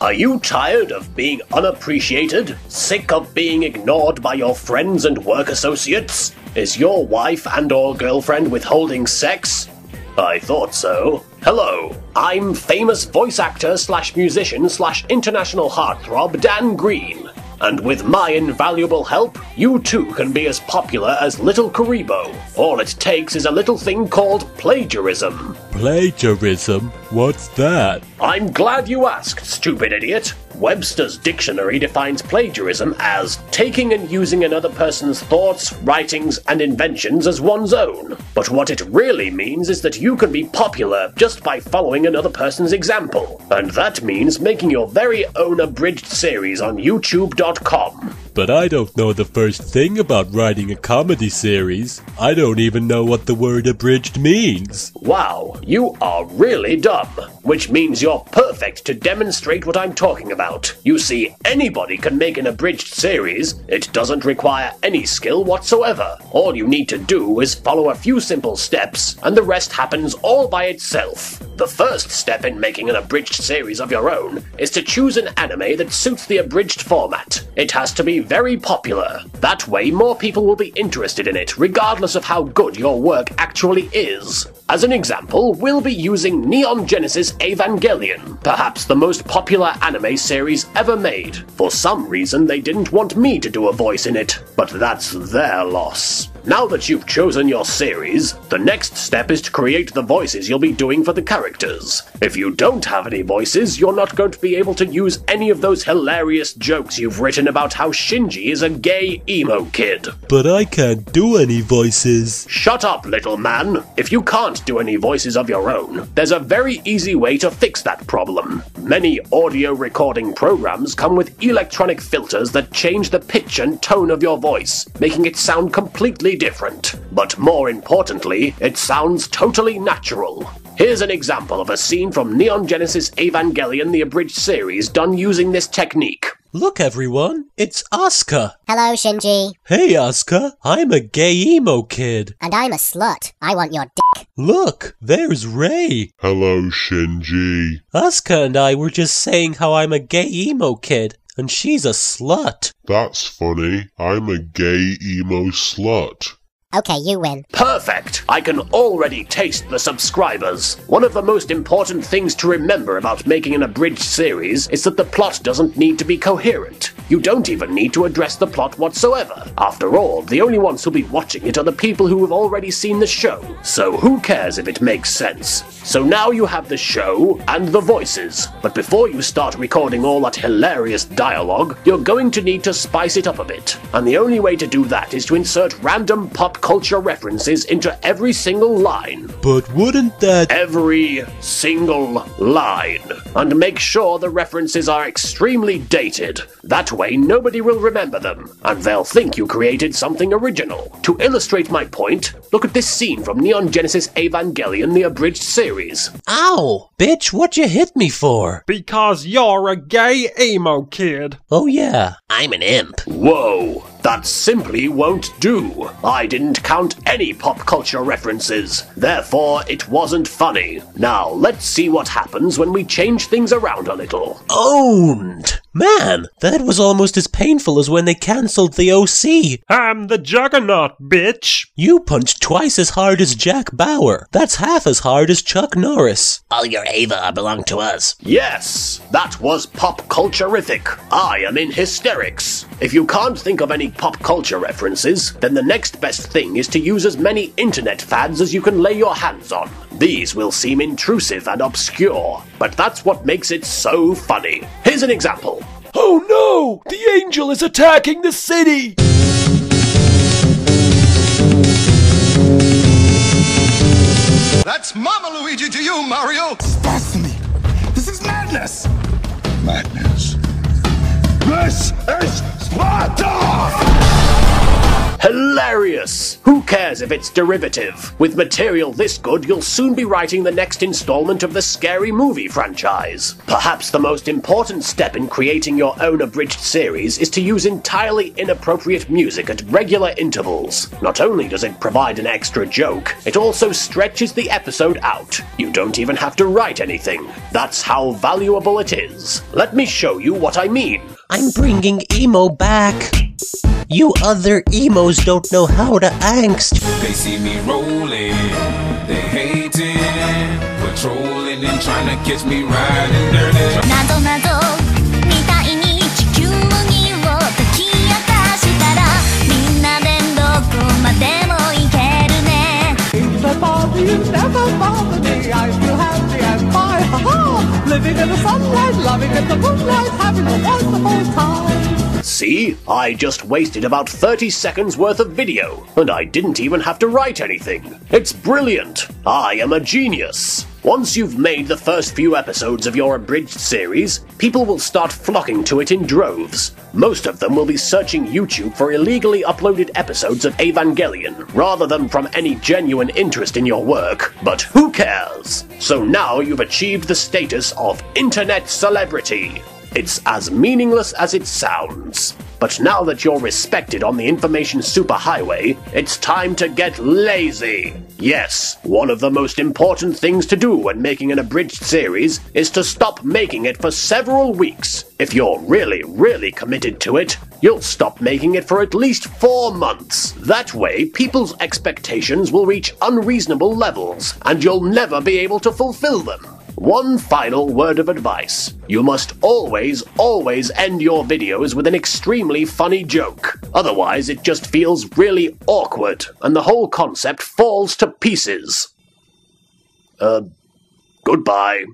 Are you tired of being unappreciated? Sick of being ignored by your friends and work associates? Is your wife and/or girlfriend withholding sex? I thought so. Hello, I'm famous voice actor / musician / international heartthrob Dan Green. And with my invaluable help, you too can be as popular as little Kuriboh. All it takes is a little thing called plagiarism. Plagiarism? What's that? I'm glad you asked, stupid idiot. Webster's dictionary defines plagiarism as taking and using another person's thoughts, writings, and inventions as one's own. But what it really means is that you can be popular just by following another person's example. And that means making your very own abridged series on YouTube.com. But I don't know the first thing about writing a comedy series. I don't even know what the word abridged means. Wow, you are really dumb. Which means you're perfect to demonstrate what I'm talking about. You see, anybody can make an abridged series. It doesn't require any skill whatsoever. All you need to do is follow a few simple steps, and the rest happens all by itself. The first step in making an abridged series of your own is to choose an anime that suits the abridged format. It has to be very popular. That way, more people will be interested in it, regardless of how good your work actually is. As an example, we'll be using Neon Genesis Evangelion, perhaps the most popular anime series ever made. For some reason, they didn't want me to do a voice in it, but that's their loss. Now that you've chosen your series, the next step is to create the voices you'll be doing for the characters. If you don't have any voices, you're not going to be able to use any of those hilarious jokes you've written about how Shinji is a gay emo kid. But I can't do any voices. Shut up, little man. If you can't do any voices of your own, there's a very easy way to fix that problem. Many audio recording programs come with electronic filters that change the pitch and tone of your voice, making it sound completely different. But more importantly, it sounds totally natural. Here's an example of a scene from Neon Genesis Evangelion the Abridged series done using this technique. Look everyone, it's Asuka. Hello, Shinji. Hey Asuka, I'm a gay emo kid. And I'm a slut. I want your dick. Look, there's Ray. Hello, Shinji. Asuka and I were just saying how I'm a gay emo kid, and she's a slut. That's funny. I'm a gay emo slut. Okay, you win. Perfect! I can already taste the subscribers. One of the most important things to remember about making an abridged series is that the plot doesn't need to be coherent. You don't even need to address the plot whatsoever. After all, the only ones who'll be watching it are the people who have already seen the show. So who cares if it makes sense? So now you have the show and the voices. But before you start recording all that hilarious dialogue, you're going to need to spice it up a bit. And the only way to do that is to insert random pop culture references into every single line. But wouldn't that... Every single line. And make sure the references are extremely dated. That way nobody will remember them, and they'll think you created something original. To illustrate my point, look at this scene from Neon Genesis Evangelion the Abridged series. Ow! Bitch, what'd you hit me for? Because you're a gay emo kid. Oh yeah. I'm an imp. Whoa, that simply won't do. I didn't count any pop culture references. Therefore, it wasn't funny. Now, let's see what happens when we change things around a little. Owned! Man, that was almost as painful as when they cancelled the OC. I'm the Juggernaut, bitch. You punched twice as hard as Jack Bauer. That's half as hard as Chuck Norris. All your Ava belong to us. Yes, that was pop culture-rific. I am in hysterics. If you can't think of any pop culture references, then the next best thing is to use as many internet fads as you can lay your hands on. These will seem intrusive and obscure, but that's what makes it so funny. Here's an example. Oh no! The angel is attacking the city! That's Mama Luigi to you, Mario! Blasphemy! This is madness! Madness. This is Sparta! Hilarious! Who cares if it's derivative? With material this good, you'll soon be writing the next installment of the Scary Movie franchise. Perhaps the most important step in creating your own abridged series is to use entirely inappropriate music at regular intervals. Not only does it provide an extra joke, it also stretches the episode out. You don't even have to write anything. That's how valuable it is. Let me show you what I mean. I'm bringing emo back. You other emos don't know how to angst. They see me rolling, they hating, patrolling and trying to catch me riding dirty. なぞなぞみたいに地球儀を解き明かしたらみんなでどこまでも行けるね If the party is never bother me, I feel happy and fine. Ha-ha! Living in the sunlight, loving in the moonlight, having a wonderful time. See? I just wasted about 30 seconds worth of video, and I didn't even have to write anything. It's brilliant. I am a genius. Once you've made the first few episodes of your abridged series, people will start flocking to it in droves. Most of them will be searching YouTube for illegally uploaded episodes of Evangelion, rather than from any genuine interest in your work. But who cares? So now you've achieved the status of internet celebrity. It's as meaningless as it sounds. But now that you're respected on the information superhighway, it's time to get lazy. Yes, one of the most important things to do when making an abridged series is to stop making it for several weeks. If you're really committed to it, you'll stop making it for at least 4 months. That way, people's expectations will reach unreasonable levels, and you'll never be able to fulfill them. One final word of advice. You must always end your videos with an extremely funny joke. Otherwise, it just feels really awkward, and the whole concept falls to pieces. Goodbye.